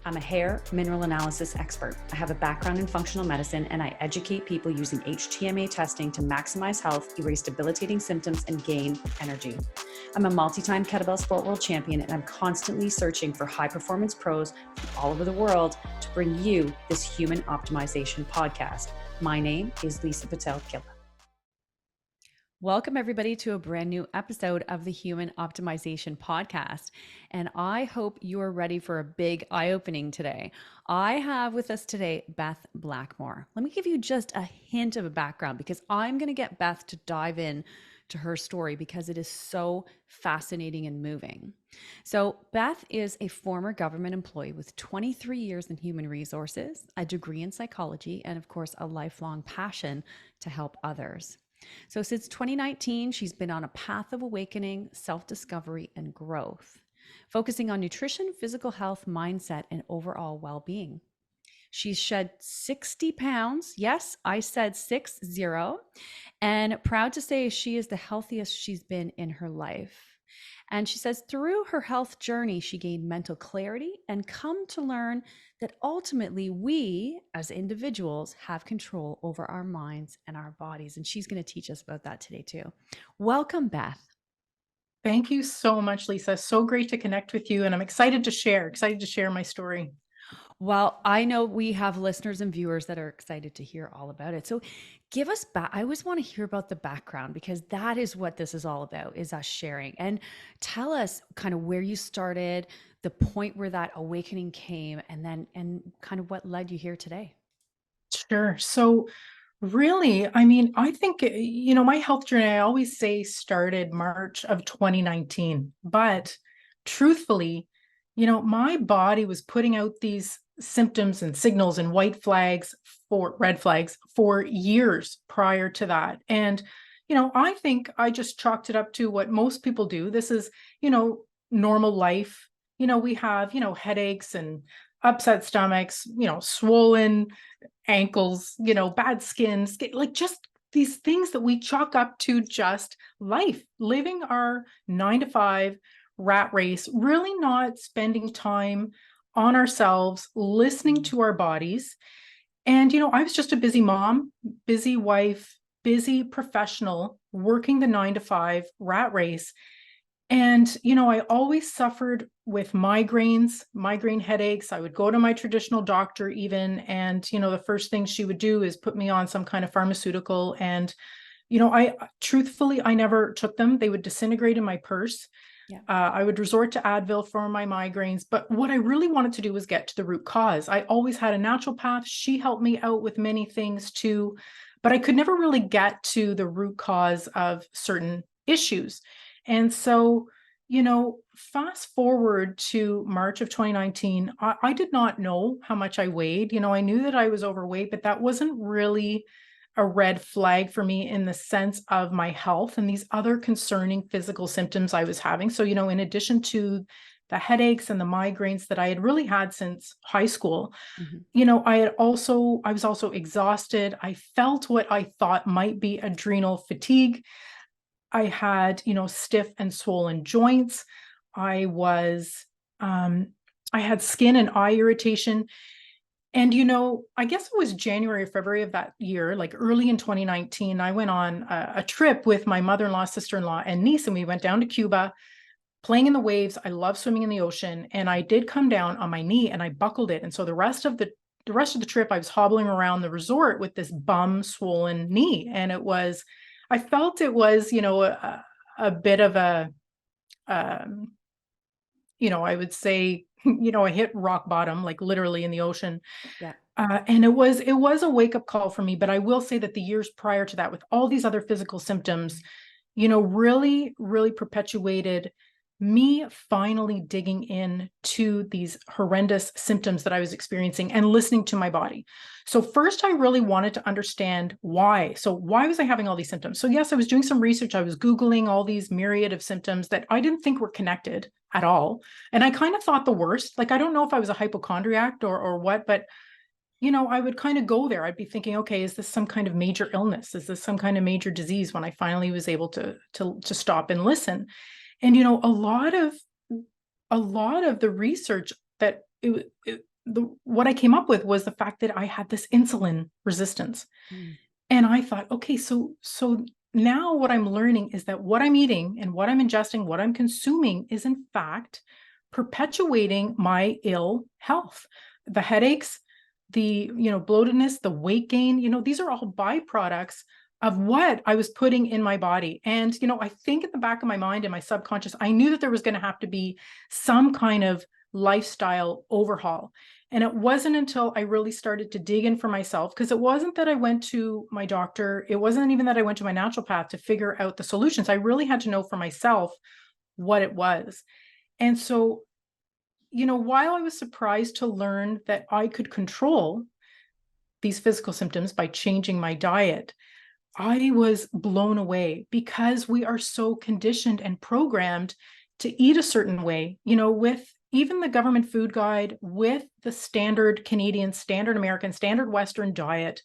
I'm a hair mineral analysis expert. I have a background in functional medicine, and I educate people using HTMA testing to maximize health, erase debilitating symptoms, and gain energy. I'm a multi-time kettlebell sport world champion, and I'm constantly searching for high-performance pros from all over the world to bring you this human optimization podcast. My name is Lisa Pitel-Killah. Welcome, everybody, to a brand new episode of the Human Optimization Podcast. And I hope you are ready for a big eye-opening today. I have with us today Beth Blackmore. Let me give you just a hint of a background because I'm going to get Beth to dive in to her story because it is so fascinating and moving. So Beth is a former government employee with 23 years in human resources, a degree in psychology, and of course, a lifelong passion to help others. So since 2019, she's been on a path of awakening, self-discovery, and growth, focusing on nutrition, physical health, mindset, and overall well-being. She's shed 60 pounds. Yes, I said 60, and proud to say she is the healthiest she's been in her life. And she says through her health journey, she gained mental clarity and come to learn that ultimately we as individuals have control over our minds and our bodies. And she's going to teach us about that today too. Welcome, Beth. Thank you so much, Lisa. So great to connect with you. And I'm excited to share my story. Well, I know we have listeners and viewers that are excited to hear all about it. So give us back. I always want to hear about the background because that is what this is all about, is us sharing. And tell us kind of where you started, the point where that awakening came, and kind of what led you here today. Sure. So really, I think, my health journey, I always say started March of 2019, but truthfully, my body was putting out these symptoms and signals and red flags for years prior to that. And, I think I just chalked it up to what most people do. This is, normal life. We have, headaches and upset stomachs, swollen ankles, bad skin, like just these things that we chalk up to just life, living our 9 to 5 rat race, really not spending time on ourselves, listening to our bodies. And, I was just a busy mom, busy wife, busy professional, working the 9 to 5 rat race. And, I always suffered with migraine headaches. I would go to my traditional doctor even, and, the first thing she would do is put me on some kind of pharmaceutical. And, I never took them. They would disintegrate in my purse. Yeah. I would resort to Advil for my migraines. But what I really wanted to do was get to the root cause. I always had a natural path. She helped me out with many things too, but I could never really get to the root cause of certain issues. And so, fast forward to March of 2019, I did not know how much I weighed. I knew that I was overweight, but that wasn't really a red flag for me in the sense of my health and these other concerning physical symptoms I was having. So, in addition to the headaches and the migraines that I had really had since high school, I was also exhausted. I felt what I thought might be adrenal fatigue. I had, stiff and swollen joints. I had skin and eye irritation. And, I guess it was January or February of that year, like early in 2019, I went on a trip with my mother-in-law, sister-in-law, and niece, and we went down to Cuba, playing in the waves. I love swimming in the ocean. And I did come down on my knee and I buckled it. And so the rest of the trip, I was hobbling around the resort with this bum swollen knee. And I felt it was, a bit of a, I would say, I hit rock bottom, like literally in the ocean. Yeah. And it was a wake-up call for me. But I will say that the years prior to that, with all these other physical symptoms, really, really perpetuated me finally digging in to these horrendous symptoms that I was experiencing and listening to my body. So first, I really wanted to understand why. So why was I having all these symptoms? So yes, I was doing some research. I was Googling all these myriad of symptoms that I didn't think were connected at all. And I kind of thought the worst. Like, I don't know if I was a hypochondriac or what, but I would kind of go there. I'd be thinking, okay, is this some kind of major illness? Is this some kind of major disease? When I finally was able to stop and listen. And, a lot of the research that what I came up with was the fact that I had this insulin resistance. Mm. And I thought, okay, so now what I'm learning is that what I'm eating and what I'm ingesting, what I'm consuming is in fact perpetuating my ill health. The headaches, the, bloatedness, the weight gain, these are all byproducts of what I was putting in my body. And, I think at the back of my mind and my subconscious, I knew that there was going to have to be some kind of lifestyle overhaul. And it wasn't until I really started to dig in for myself, because it wasn't that I went to my doctor. It wasn't even that I went to my naturopath to figure out the solutions. I really had to know for myself what it was. And so, while I was surprised to learn that I could control these physical symptoms by changing my diet, I was blown away, because we are so conditioned and programmed to eat a certain way, with even the government food guide, with the standard Canadian, standard American, standard Western diet.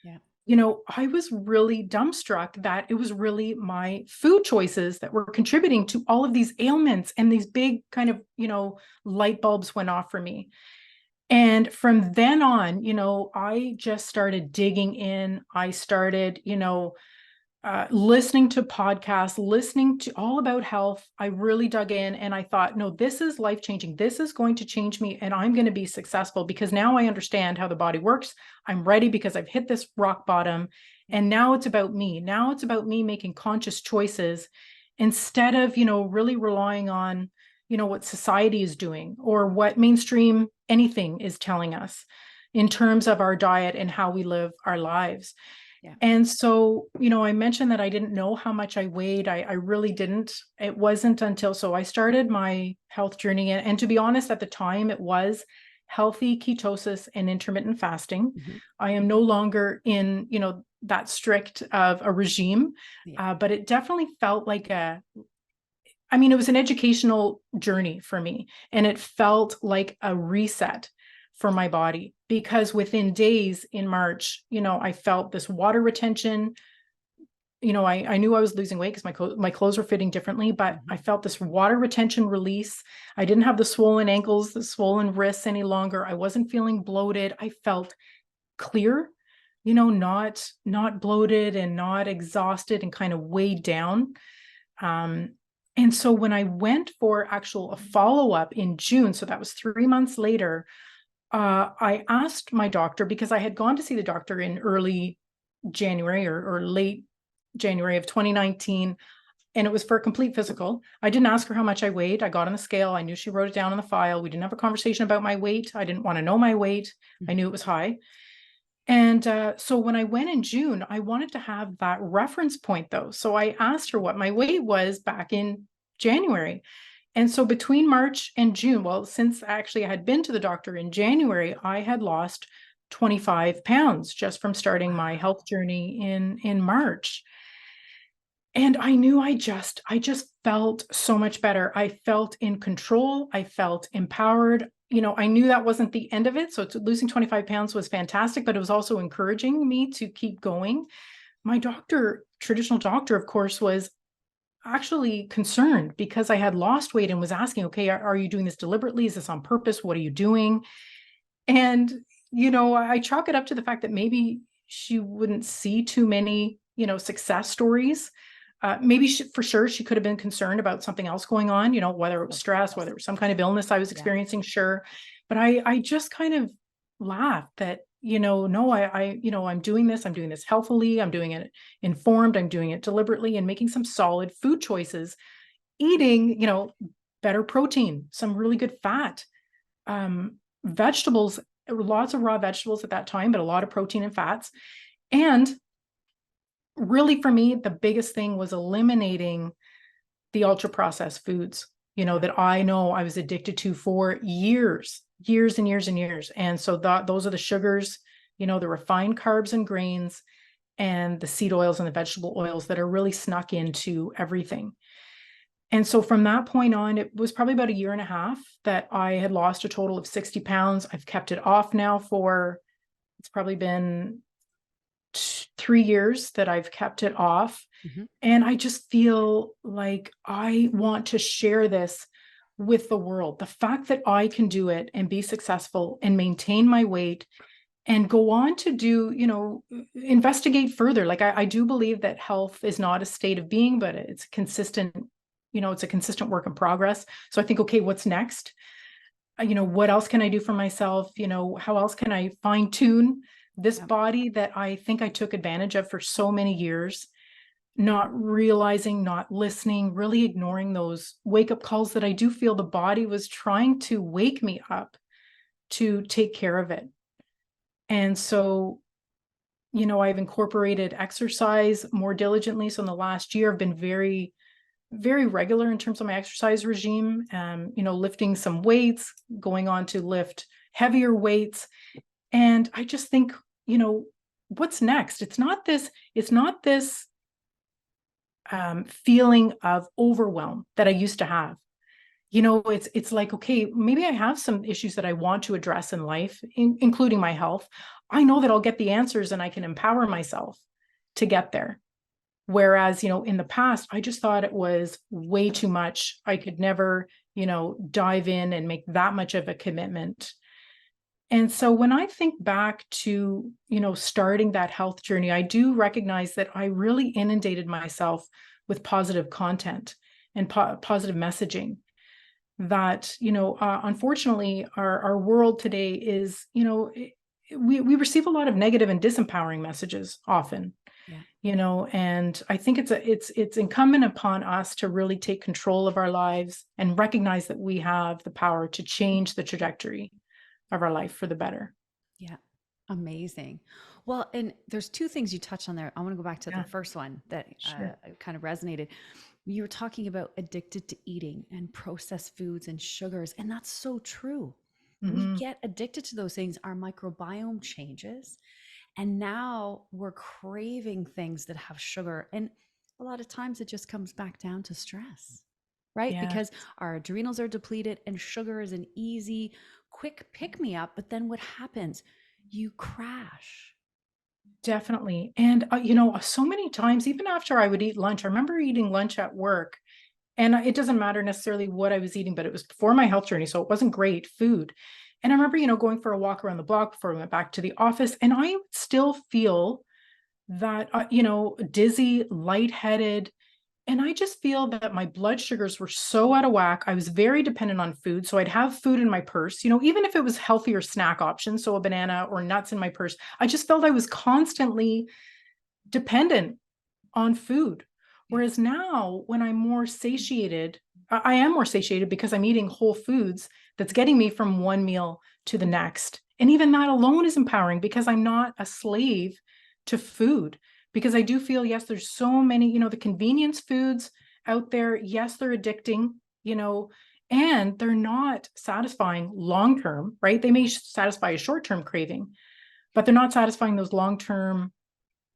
Yeah. I was really dumbstruck that it was really my food choices that were contributing to all of these ailments, and these big kind of, light bulbs went off for me. And from then on, I just started digging in. I started, listening to podcasts, listening to all about health. I really dug in and I thought, no, this is life changing. This is going to change me and I'm going to be successful, because now I understand how the body works. I'm ready because I've hit this rock bottom. And now it's about me. Now it's about me making conscious choices instead of, really relying on, what society is doing or what mainstream anything is telling us in terms of our diet and how we live our lives. Yeah. And so, I mentioned that I didn't know how much I weighed. I really didn't. It wasn't until, so I started my health journey. And to be honest, at the time, it was healthy ketosis and intermittent fasting. Mm-hmm. I am no longer in, that strict of a regime, Yeah. but it definitely felt like it was an educational journey for me. And it felt like a reset for my body, because within days in March, I felt this water retention. I knew I was losing weight because my clothes were fitting differently, but Mm-hmm. I felt this water retention release. I didn't have the swollen ankles, the swollen wrists any longer. I wasn't feeling bloated. I felt clear, not bloated and not exhausted and kind of weighed down. And so when I went for a follow-up in June, so that was 3 months later, I asked my doctor, because I had gone to see the doctor in early January or late January of 2019, and it was for a complete physical. I didn't ask her how much I weighed. I got on the scale. I knew she wrote it down on the file. We didn't have a conversation about my weight. I didn't want to know my weight. I knew it was high. And so when I went in June, I wanted to have that reference point though. So I asked her what my weight was back in January. And so between March and June, well, since actually I had been to the doctor in January, I had lost 25 pounds just from starting my Wow. health journey in March. And I knew I just felt so much better. I felt in control. I felt empowered. I knew that wasn't the end of it. So losing 25 pounds was fantastic, but it was also encouraging me to keep going. My doctor, traditional doctor, of course, was actually concerned because I had lost weight and was asking, okay, are you doing this deliberately? Is this on purpose? What are you doing? And, I chalk it up to the fact that maybe she wouldn't see too many, success stories. Maybe for sure she could have been concerned about something else going on, whether it was Of stress, course. whether it was some kind of illness I was Yeah. experiencing, sure. But I just kind of laughed that, no, I'm doing this healthily, I'm doing it informed, I'm doing it deliberately and making some solid food choices, eating, better protein, some really good fat, vegetables, lots of raw vegetables at that time, but a lot of protein and fats. And really for me, the biggest thing was eliminating the ultra processed foods, Yeah. that I know I was addicted to for years and years and years. And so those are the sugars, the refined carbs and grains, and the seed oils and the vegetable oils that are really snuck into everything. And so from that point on, it was probably about a year and a half that I had lost a total of 60 pounds. I've kept it off now it's probably been 3 years that I've kept it off. Mm-hmm. And I just feel like I want to share this with the world. The fact that I can do it and be successful and maintain my weight and go on to do, investigate further. Like I do believe that health is not a state of being, but it's consistent, it's a consistent work in progress. So I think, okay, what's next? What else can I do for myself? How else can I fine tune this body that I think I took advantage of for so many years, not realizing, not listening, really ignoring those wake up calls that I do feel the body was trying to wake me up to take care of it. And so, I've incorporated exercise more diligently. So in the last year, I've been very, very regular in terms of my exercise regime, lifting some weights, going on to lift heavier weights. And I just think, what's next? It's not this feeling of overwhelm that I used to have. It's like, okay, maybe I have some issues that I want to address in life, including my health. I know that I'll get the answers and I can empower myself to get there. Whereas, in the past, I just thought it was way too much. I could never, dive in and make that much of a commitment. And so when I think back to, starting that health journey, I do recognize that I really inundated myself with positive content and positive messaging that, unfortunately, our world today is, we receive a lot of negative and disempowering messages often. Yeah. And I think it's incumbent upon us to really take control of our lives and recognize that we have the power to change the trajectory of our life for the better. Yeah. Amazing. Well, and there's two things you touched on there. I want to go back to the Yeah, first one that sure. kind of resonated. You were talking about addicted to eating and processed foods and sugars, and that's so true. We Hmm. get addicted to those things, our microbiome changes, and now we're craving things that have sugar. And a lot of times it just comes back down to stress, right? Yes, Because our adrenals are depleted and sugar is an easy, quick pick me up. But then what happens? You crash. definitely. And, so many times, even after I would eat lunch, I remember eating lunch at work. And it doesn't matter necessarily what I was eating, but it was before my health journey. So it wasn't great food. And I remember, going for a walk around the block before we went back to the office. And I would still feel that, dizzy, lightheaded. And I just feel that my blood sugars were so out of whack. I was very dependent on food. So I'd have food in my purse, even if it was healthier snack options, so a banana or nuts in my purse. I just felt I was constantly dependent on food. Yeah. Whereas now, when I'm more satiated, I am more satiated because I'm eating whole foods that's getting me from one meal to the next. And even that alone is empowering because I'm not a slave to food. Because I do feel, yes, there's so many, the convenience foods out there. Yes, they're addicting, and they're not satisfying long term, right? They may satisfy a short term craving, but they're not satisfying those long term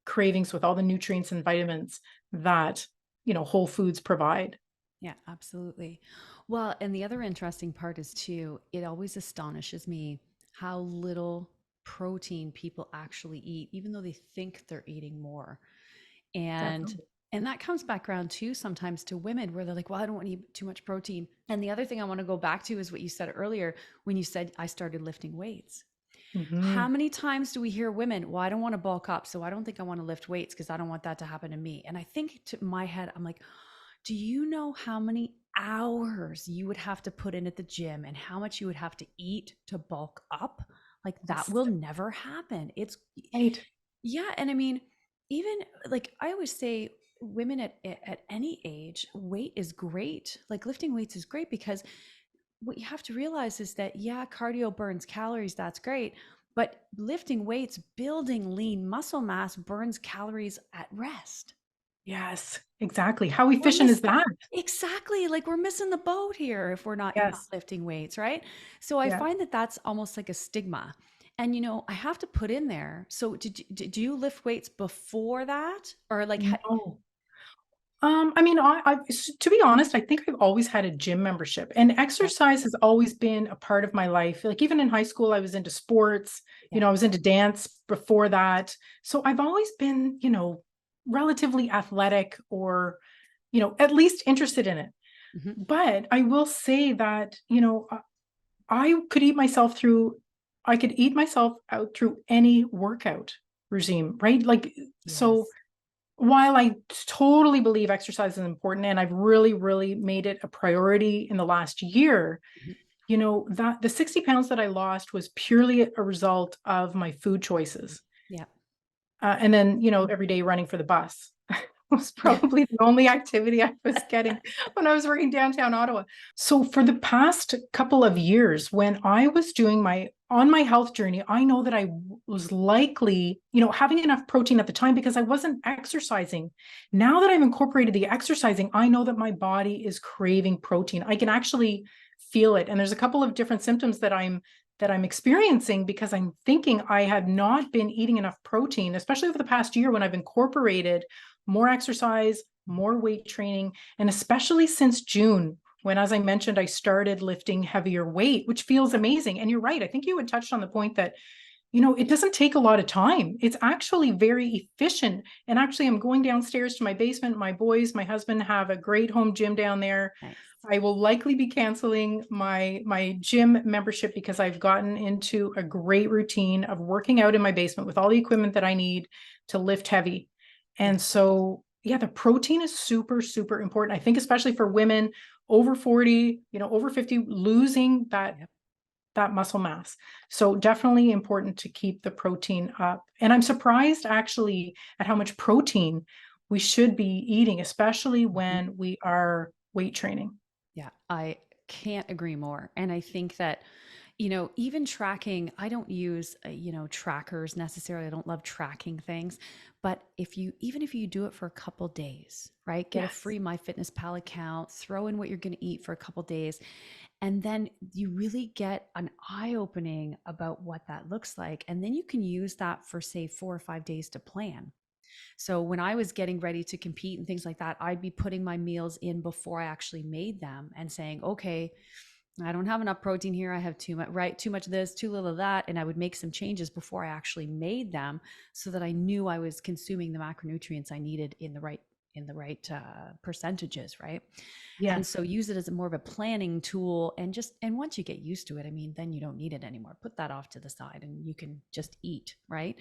cravings with all the nutrients and vitamins that whole foods provide. Yeah, absolutely. Well, and the other interesting part is too, it always astonishes me how little protein people actually eat, even though they think they're eating more. And Definitely. and that comes back around too sometimes to women where they're like, well, I don't want to eat too much protein. And the other thing I want to go back to is what you said earlier when you said I started lifting weights. How Hmm. many times do we hear women, well, I don't want to bulk up, so I don't think I want to lift weights because I don't want that to happen to me. And I think to my head, I'm like, do you know how many hours you would have to put in at the gym and how much you would have to eat to bulk up? Like that Yes. will never happen. It's Right. yeah, and I mean, even like I always say women at any age, weight is great. Like lifting weights is great because what you have to realize is that yeah, cardio burns calories, that's great, but lifting weights, building lean muscle mass burns calories at rest. Yes, exactly. How We're efficient is missing that? exactly, like we're missing the boat here if we're not Yes. lifting weights, right? So I Yeah. find that that's almost like a stigma. And I have to put in there. So did you lift weights before that or like No. I mean, to be honest, I think I've always had a gym membership, and yeah, exercise has always been a part of my life. Like even in high school, I was into sports, yeah, I was into dance before that. So I've always been, relatively athletic or, at least interested in it. Mhm. But I will say that, I could eat myself out through any workout regime, right? Like, so Yes. while I totally believe exercise is important and I've really, really made it a priority in the last year, Mhm. that the 60 pounds that I lost was purely a result of my food choices. Yeah. And then, every day running for the bus was probably the only activity I was getting when I was working downtown Ottawa. So for the past couple of years, when I was doing my health journey, I know that I was likely, having enough protein at the time because I wasn't exercising. Now that I've incorporated the exercising, I know that my body is craving protein. I can actually feel it. And there's a couple of different symptoms that I'm experiencing because I'm thinking I have not been eating enough protein, especially over the past year when I've incorporated more exercise, more weight training, and especially since June, when, as I mentioned, I started lifting heavier weight, which feels amazing. And you're right. I think you had touched on the point that, it doesn't take a lot of time. It's actually very efficient. And actually, I'm going downstairs to my basement. My boys, my husband have a great home gym down there. Nice. I will likely be canceling my gym membership because I've gotten into a great routine of working out in my basement with all the equipment that I need to lift heavy. Yeah. And so, yeah, the protein is super, super important. I think especially for women over 40, over 50, losing Yep. that muscle mass. So definitely important to keep the protein up. And I'm surprised actually at how much protein we should be eating, especially Mhm. when we are weight training. Yeah, I can't agree more. And I think that, even tracking, I don't use, trackers necessarily. I don't love tracking things. But even if you do it for a couple days, right? Get a Yes. free MyFitnessPal account, throw in what you're going to eat for a couple days, and then you really get an eye opening about what that looks like. And then you can use that for, say, 4 or 5 days to plan. So when I was getting ready to compete and things like that, I'd be putting my meals in before I actually made them and saying, okay, I don't have enough protein here. I have too much, right? Too much of this, too little of that. And I would make some changes before I actually made them so that I knew I was consuming the macronutrients I needed in the right percentages, right? And Yes. so use it as more of a planning tool, and once you get used to it, I mean, then you don't need it anymore. Put that off to the side and you can just eat, right?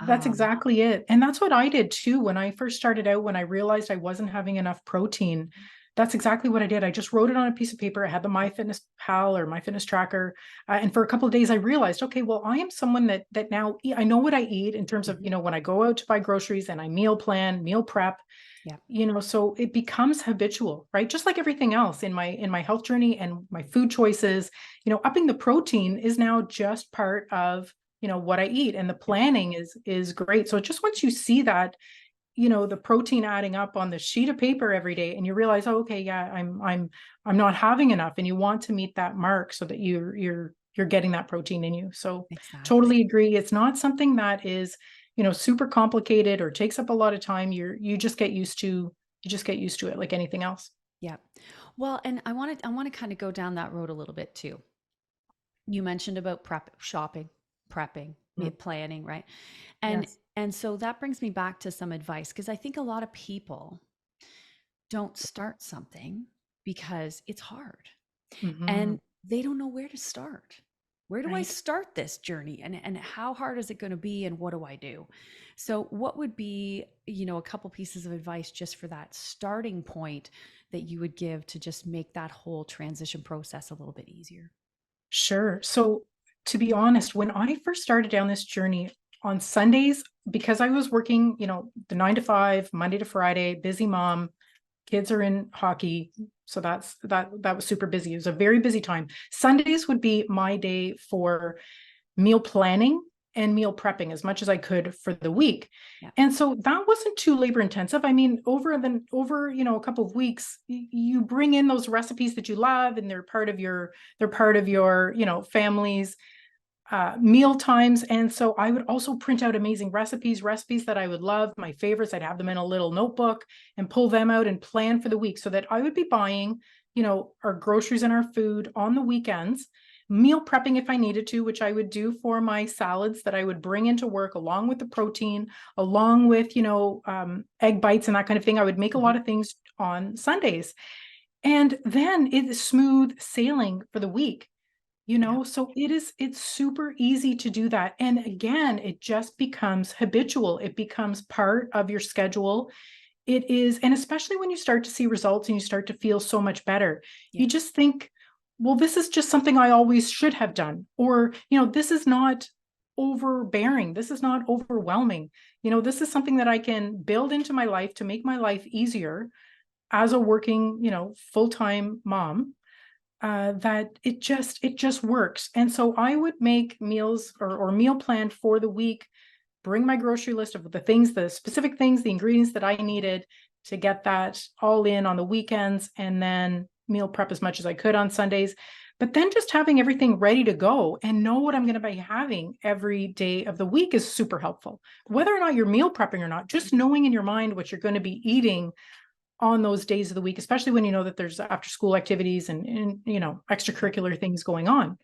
That's Um, exactly it. And that's what I did too when I first started out, when I realized I wasn't having enough protein. That's exactly what I did. I just wrote it on a piece of paper. I had the MyFitnessPal or MyFitnessTracker, and for a couple of days, I realized, okay, well, I am someone that now I know what I eat in terms of, mhm. when I go out to buy groceries and I meal plan, meal prep, Yeah. so it becomes habitual, right? Just like everything else in my health journey and my food choices, upping the protein is now just part of, what I eat, and the Yeah. planning is great. So just once you see that, the protein adding up on the sheet of paper every day, and you realize, oh, okay, yeah, I'm not having enough, and you want to meet that mark so that you're getting that protein in you. So Exactly. totally agree. It's not something that is, super complicated or takes up a lot of time. You just get used to it like anything else. Yeah. Well, and I want to kind of go down that road a little bit too. You mentioned about shopping, prepping, Mm. planning, right? And Yes. and so that brings me back to some advice because I think a lot of people don't start something because it's hard Hmm. and they don't know where to start. Where do I Right. start this journey, and how hard is it going to be, and what do I do? So what would be, a couple pieces of advice just for that starting point that you would give to just make that whole transition process a little bit easier? Sure. So, to be honest, when I first started down this journey on Sundays, because I was working, the 9 to 5, Monday to Friday, busy mom, kids are in hockey. So that was super busy. It was a very busy time. Sundays would be my day for meal planning and meal prepping as much as I could for the week. Yeah. And so that wasn't too labor intensive. I mean, over a couple of weeks, you bring in those recipes that you love, and they're part of your family's meal times. And so I would also print out amazing recipes that I would love, my favorites. I'd have them in a little notebook and pull them out and plan for the week so that I would be buying, our groceries and our food on the weekends, meal prepping if I needed to, which I would do for my salads that I would bring into work along with the protein, along with, egg bites and that kind of thing. I would make a Mhm. lot of things on Sundays. And then it is smooth sailing for the week, Yeah. so it's super easy to do that. And again, it just becomes habitual. It becomes part of your schedule. It is, and especially when you start to see results and you start to feel so much better, Yeah. you just think, well, this is just something I always should have done. Or, this is not overbearing. This is not overwhelming. This is something that I can build into my life to make my life easier as a working, full-time mom. That it just works. And so I would make meals or meal plan for the week, bring my grocery list of the specific things, the ingredients that I needed to get that all in on the weekends, and then meal prep as much as I could on Sundays. But then just having everything ready to go and know what I'm going to be having every day of the week is super helpful. Whether or not you're meal prepping or not, just knowing in your mind what you're going to be eating on those days of the week, especially when you know that there's after school activities and Yeah. extracurricular things going on.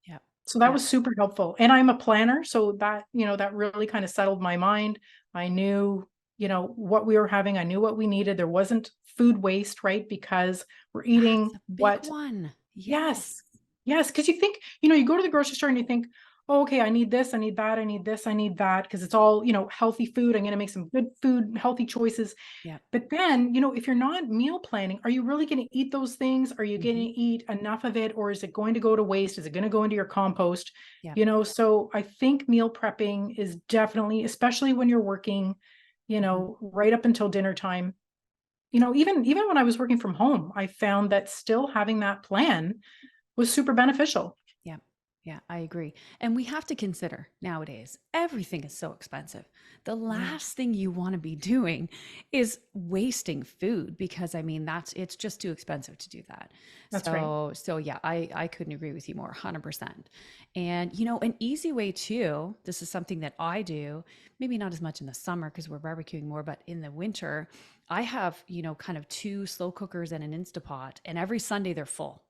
Yeah. So that Yeah. was super helpful. And I'm a planner, so that really kind of settled my mind. I knew, what we were having. I knew what we needed. There wasn't food waste, right? Because we're That's eating a big what. one. Yes. Yes. Yes. Because you think, you go to the grocery store and you think, oh, okay, I need this, I need that, I need this, I need that, because it's all, healthy food. I'm going to make some good food, healthy choices. Yeah. But then, if you're not meal planning, are you really going to eat those things? Are you going Hmm. to eat enough of it? Or is it going to go to waste? Is it going to go into your compost? Yeah. So I think meal prepping is definitely, especially when you're working, Hmm. right up until dinner time. Even when I was working from home, I found that still having that plan was super beneficial. Yeah. Yeah, I agree. And we have to consider nowadays, everything is so expensive. The Yeah, last thing you want to be doing is wasting food because it's just too expensive to do that. that's right. So yeah, I couldn't agree with you more, 100%. And an easy way too, this is something that I do, maybe not as much in the summer because we're barbecuing more, but in the winter, I have, kind of two slow cookers and an Instapot, and every Sunday they're full.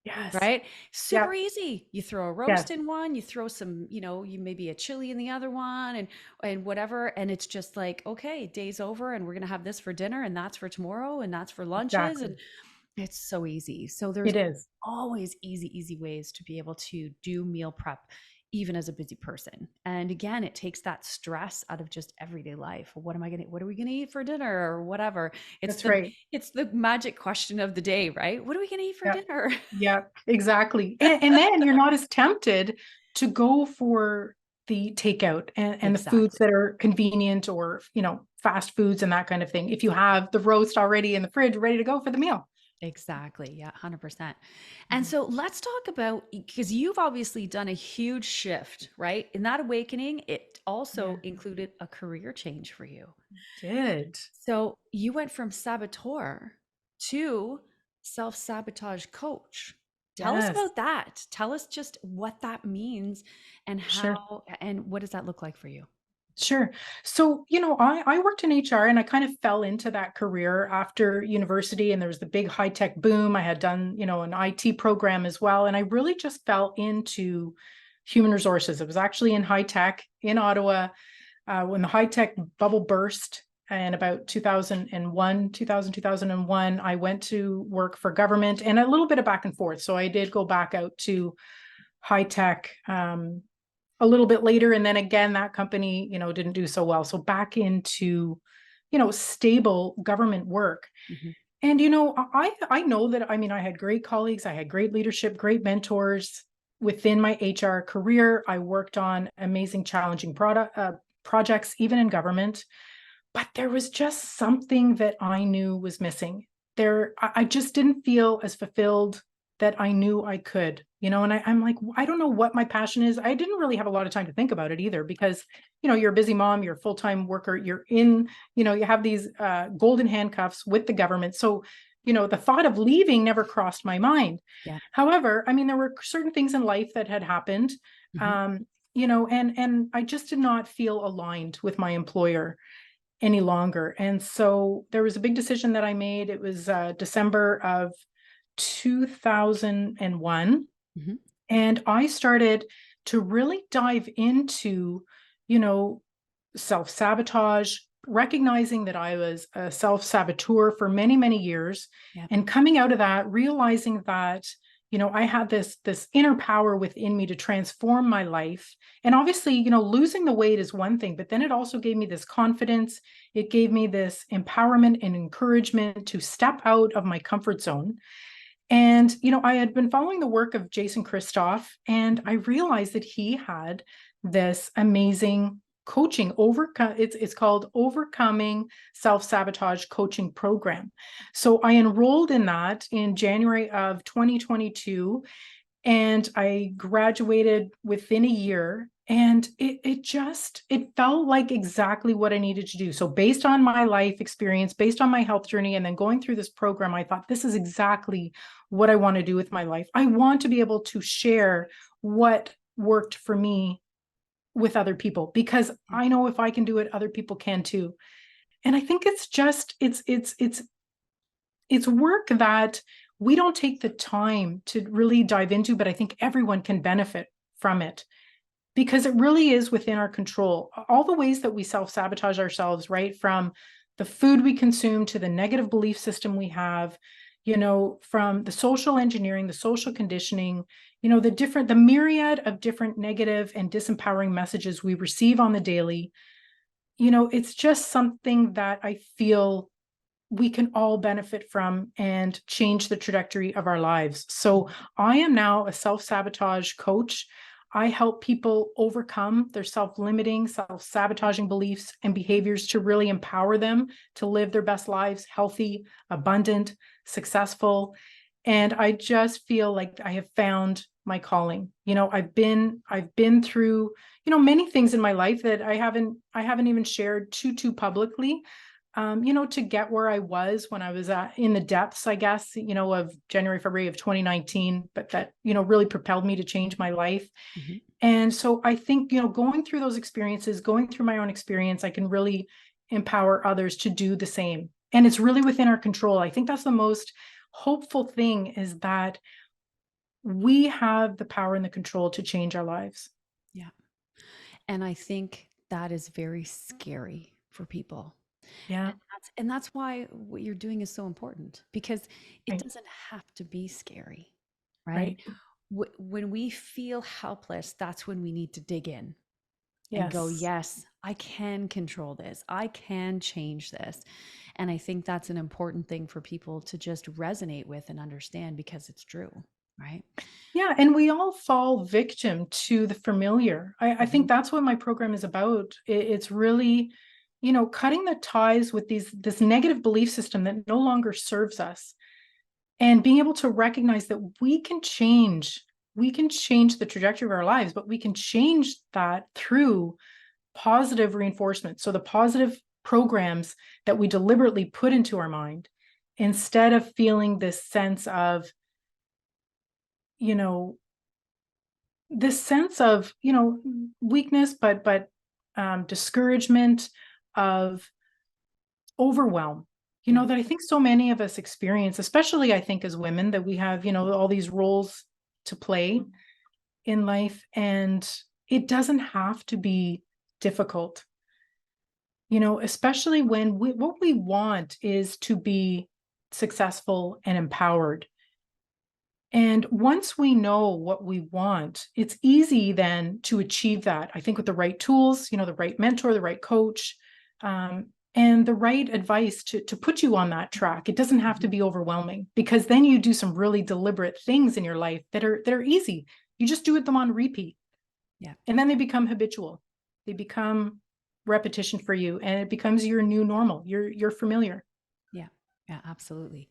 Yes. Right? Yeah. Super easy. You throw a Yes. roast in one, you throw some, you maybe a chili in the other one and whatever. And it's just like, okay, day's over and we're gonna have this for dinner and that's for tomorrow and that's for lunches. Exactly. And it's so easy. So there's It is. always easy ways to be able to do meal prep, even as a busy person. And again, it takes that stress out of just everyday life. What are we gonna eat for dinner or whatever? It's That's the right. it's the magic question of the day, right? What are we gonna eat for Yeah. dinner? Yeah, exactly. And then you're not as tempted to go for the takeout and the foods Exactly. that are convenient or, fast foods and that kind of thing. If you have the roast already in the fridge ready to go for the meal. Exactly. Yeah, 100%. And Mhm. so let's talk about, because you've obviously done a huge shift, right? In that awakening, it Yeah, also included a career change for you. did. So you went from saboteur to self-sabotage coach. Tell us Yes, about that. Tell us just what that means and sure. how, and what does that look like for you? Sure. So, I worked in HR and I kind of fell into that career after university, and there was the big high tech boom. I had done, an IT program as well. And I really just fell into human resources. It was actually in high tech in Ottawa when the high tech bubble burst in about 2001, 2001. I went to work for government and a little bit of back and forth. So I did go back out to high tech a little bit later. And then again, that company, didn't do so well. So back into, stable government work. Mhm. And, I know that, I had great colleagues, I had great leadership, great mentors within my HR career. I worked on amazing, challenging projects, even in government. But there was just something that I knew was missing. I just didn't feel as fulfilled that I knew I could, and I'm like, I don't know what my passion is. I didn't really have a lot of time to think about it either because, you're a busy mom, you're a full-time worker, you have these golden handcuffs with the government. So, the thought of leaving never crossed my mind. Yeah. However, there were certain things in life that had happened, Mhm. um, and I just did not feel aligned with my employer any longer. And so there was a big decision that I made. It was December of 2001. Mhm. And I started to really dive into, you know, self sabotage, recognizing that I was a self-saboteur for many, many years, Yeah. and coming out of that, realizing that, I had this inner power within me to transform my life. And obviously, losing the weight is one thing, but then it also gave me this confidence. It gave me this empowerment and encouragement to step out of my comfort zone. And, I had been following the work of Jason Christoff, and I realized that he had this amazing coaching it's called Overcoming Self-Sabotage Coaching Program. So I enrolled in that in January of 2022, and I graduated within a year, and it felt like exactly what I needed to do. So based on my life experience, based on my health journey, and then going through this program, I thought, this is exactly what I want to do with my life. I want to be able to share what worked for me with other people, because I know if I can do it, other people can too. And I think it's work that we don't take the time to really dive into, but I think everyone can benefit from it, because it really is within our control. All the ways that we self-sabotage ourselves, right? From the food we consume to the negative belief system we have, from the social engineering, the social conditioning, the myriad of different negative and disempowering messages we receive on the daily. It's just something that I feel we can all benefit from and change the trajectory of our lives. So I am now a self-sabotage coach. I help people overcome their self-limiting, self-sabotaging beliefs and behaviors to really empower them to live their best lives, healthy, abundant, successful. And I just feel like I have found my calling. I've been through, many things in my life that I haven't even shared too publicly. To get where I was when I was in the depths, I guess, of January, February of 2019, but that, really propelled me to change my life. Mm-hmm. And so I think, going through those experiences, going through my own experience, I can really empower others to do the same. And it's really within our control. I think that's the most hopeful thing, is that we have the power and the control to change our lives. Yeah. And I think that is very scary for people. Yeah. And that's why what you're doing is so important, because it Right. doesn't have to be scary, right? Right. When we feel helpless, that's when we need to dig in and go, Yes. yes, I can control this. I can change this. And I think that's an important thing for people to just resonate with and understand, because it's true, right? Yeah, and we all fall victim to the familiar. I Mhm. think that's what my program is about. It's really, cutting the ties with this negative belief system that no longer serves us, and being able to recognize that we can change the trajectory of our lives, but we can change that through positive reinforcement. So the positive programs that we deliberately put into our mind, instead of feeling this sense of, you know, weakness, but discouragement, of overwhelm, Yeah. that I think so many of us experience, especially I think as women, that we have, all these roles to play in life, and it doesn't have to be difficult, especially when what we want is to be successful and empowered. And once we know what we want, it's easy then to achieve that. I think with the right tools, the right mentor, the right coach, and the right advice to put you on that track. It doesn't have to be overwhelming, because then you do some really deliberate things in your life that are easy. You just do them on repeat. Yeah. And then they become habitual. They become repetition for you, and it becomes your new normal. You're familiar. Yeah. Yeah, absolutely.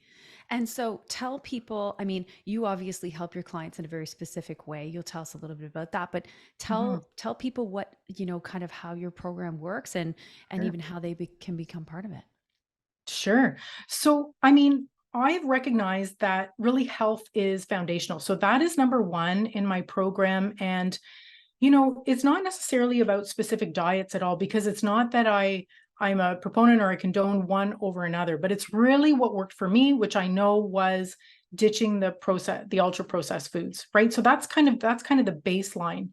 And so tell people, I mean, you obviously help your clients in a very specific way. You'll tell us a little bit about that, but Mhm. tell people what, kind of how your program works, and Sure. even how they can become part of it. Sure. So, I mean, I've recognized that really health is foundational. So that is number one in my program. And, it's not necessarily about specific diets at all, because it's not that I'm a proponent or I condone one over another, but it's really what worked for me, which I know was ditching the ultra processed foods, right? So that's kind of the baseline.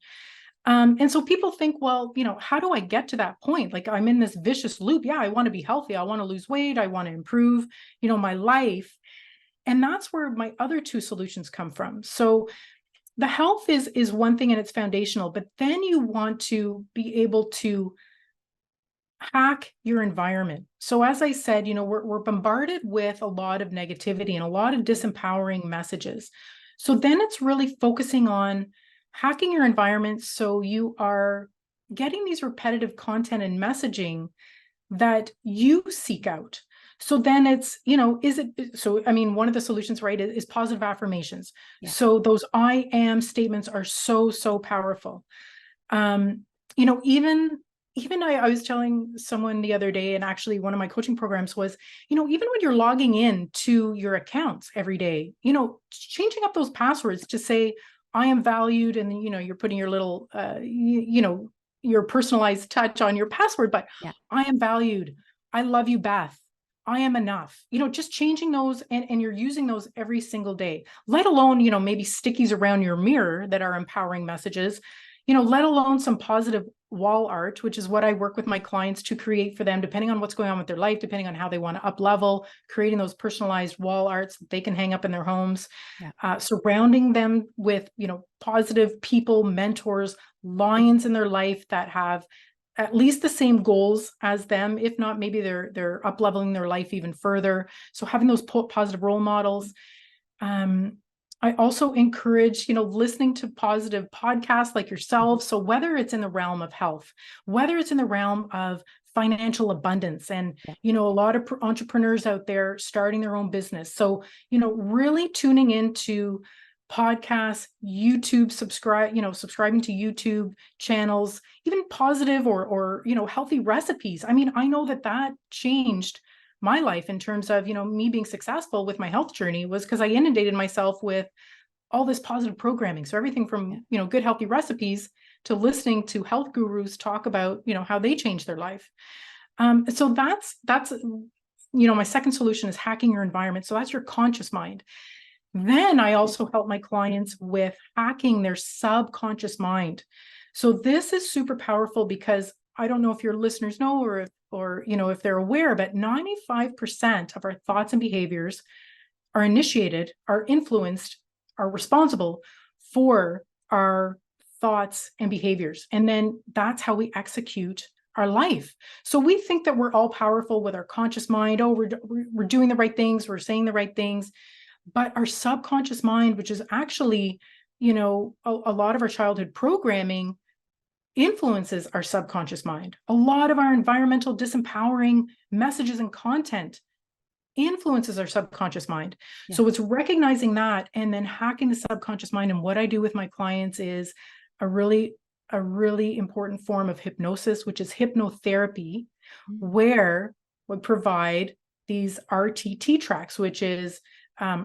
And so people think, well, how do I get to that point? Like I'm in this vicious loop. Yeah, I want to be healthy. I want to lose weight. I want to improve, my life. And that's where my other two solutions come from. So the health is one thing and it's foundational, but then you want to be able to hack your environment. So as I said, we're bombarded with a lot of negativity and a lot of disempowering messages. So then it's really focusing on hacking your environment so you are getting these repetitive content and messaging that you seek out. So then it's, one of the solutions, right, is positive affirmations. Yeah. So those I am statements are so, so powerful. Um, even I was telling someone the other day, and actually one of my coaching programs was, even when you're logging in to your accounts every day, changing up those passwords to say, I am valued, and you're putting your little, your personalized touch on your password, but Yeah. I am valued. I love you, Beth. I am enough. Just changing those and you're using those every single day, let alone, maybe stickies around your mirror that are empowering messages, let alone some positive wall art, which is what I work with my clients to create for them, depending on what's going on with their life, depending on how they want to up level, creating those personalized wall arts that they can hang up in their homes, Yeah. surrounding them with, positive people, mentors, lions in their life that have at least the same goals as them. If not, maybe they're up leveling their life even further. So having those positive role models. I also encourage, listening to positive podcasts like yourself. So whether it's in the realm of health, whether it's in the realm of financial abundance, and, Yeah. a lot of entrepreneurs out there starting their own business. So, really tuning into podcasts, YouTube, subscribing to YouTube channels, even positive or, healthy recipes. I mean, I know that changed my life in terms of, me being successful with my health journey was because I inundated myself with all this positive programming. So everything Yeah. from, good, healthy recipes to listening to health gurus talk about, how they change their life. So that's, my second solution is hacking your environment. So that's your conscious mind. Then I also help my clients with hacking their subconscious mind. So this is super powerful because I don't know if your listeners know or if they're aware, but 95% of our thoughts and behaviors are initiated, are influenced, are responsible for our thoughts and behaviors. And then that's how we execute our life. So we think that we're all powerful with our conscious mind. Oh, we're doing the right things, we're saying the right things. But our subconscious mind, which is actually, a lot of our childhood programming, influences our subconscious mind. A lot of our environmental disempowering messages and content influences our subconscious mind. Yeah. So it's recognizing that and then hacking the subconscious mind. And what I do with my clients is a really important form of hypnosis, which is hypnotherapy, Mm. where we provide these RTT tracks, which is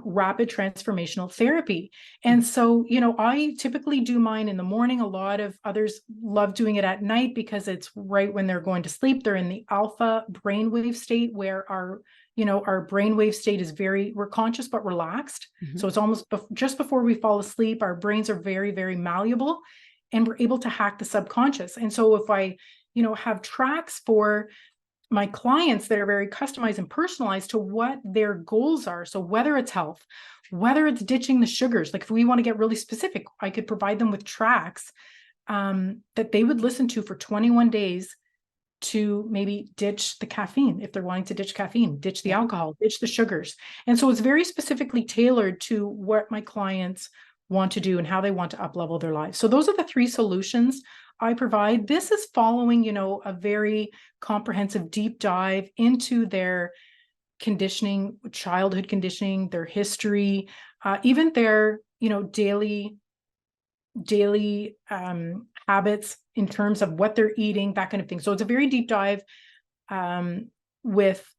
rapid transformational therapy. And so, I typically do mine in the morning. A lot of others love doing it at night because it's right when they're going to sleep. They're in the alpha brainwave state where our brainwave state is we're conscious but relaxed. Mm-hmm. So it's almost just before we fall asleep, our brains are very, very malleable and we're able to hack the subconscious. And so if I, have tracks for my clients that are very customized and personalized to what their goals are. So whether it's health, whether it's ditching the sugars, like if we want to get really specific, I could provide them with tracks that they would listen to for 21 days to maybe ditch the caffeine. If they're wanting to ditch caffeine, ditch the Yeah. alcohol, ditch the sugars. And so it's very specifically tailored to what my clients want to do and how they want to up level their lives. So those are the three solutions I provide. This is following, a very comprehensive deep dive into their conditioning, childhood conditioning, their history, even their, daily habits in terms of what they're eating, that kind of thing. So it's a very deep dive with,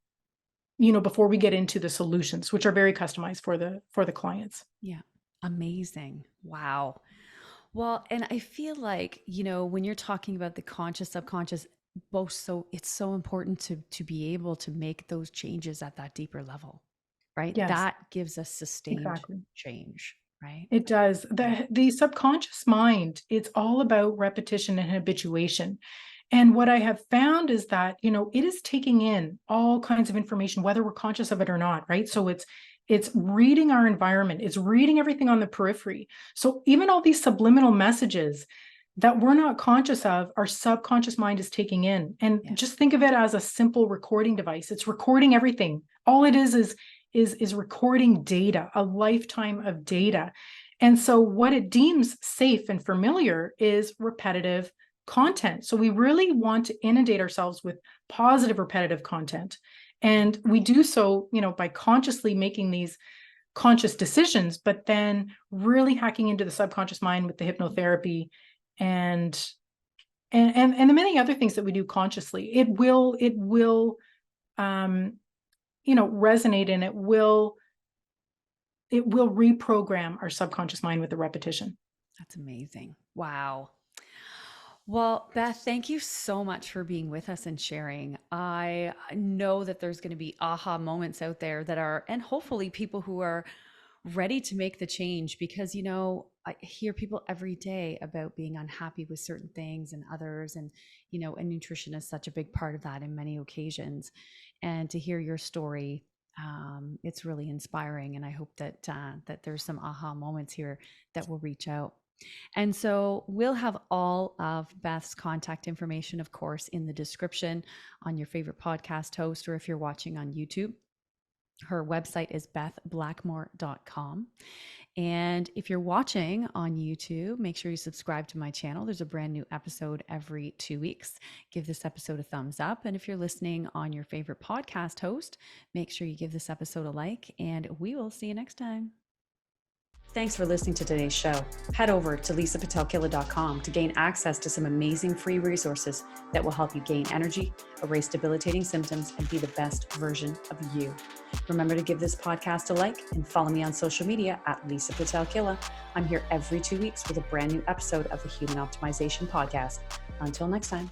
before we get into the solutions, which are very customized for the clients. Yeah. Amazing. Wow. Well, and I feel like, when you're talking about the conscious, subconscious, both, so it's so important to be able to make those changes at that deeper level, right? Yes, That gives us sustained exactly. change, right? It does. The subconscious mind, it's all about repetition and habituation. And what I have found is that, it is taking in all kinds of information, whether we're conscious of it or not, right? So it's reading our environment, it's reading everything on the periphery. So even all these subliminal messages that we're not conscious of, our subconscious mind is taking in. And Yeah. just think of it as a simple recording device. It's recording everything. All it is recording data, a lifetime of data. And so what it deems safe and familiar is repetitive content. So we really want to inundate ourselves with positive repetitive content. And we do so, by consciously making these conscious decisions, but then really hacking into the subconscious mind with the hypnotherapy and the many other things that we do consciously. It will resonate, and it will reprogram our subconscious mind with the repetition. That's amazing. Wow. Well, Beth, thank you so much for being with us and sharing. I know that there's going to be aha moments out there that are, and hopefully people who are ready to make the change, because, I hear people every day about being unhappy with certain things and others. And, and nutrition is such a big part of that in many occasions. And to hear your story, it's really inspiring. And I hope that, that there's some aha moments here that will reach out. And so we'll have all of Beth's contact information, of course, in the description on your favorite podcast host, or if you're watching on YouTube. Her website is bethblackmore.com. And if you're watching on YouTube, make sure you subscribe to my channel. There's a brand new episode every 2 weeks. Give this episode a thumbs up. And if you're listening on your favorite podcast host, make sure you give this episode a like, and we will see you next time. Thanks for listening to today's show. Head over to Pitel-Killah.com to gain access to some amazing free resources that will help you gain energy, erase debilitating symptoms, and be the best version of you. Remember to give this podcast a like and follow me on social media at Pitel-Killah. I'm here every 2 weeks with a brand new episode of the Human Optimization Podcast. Until next time.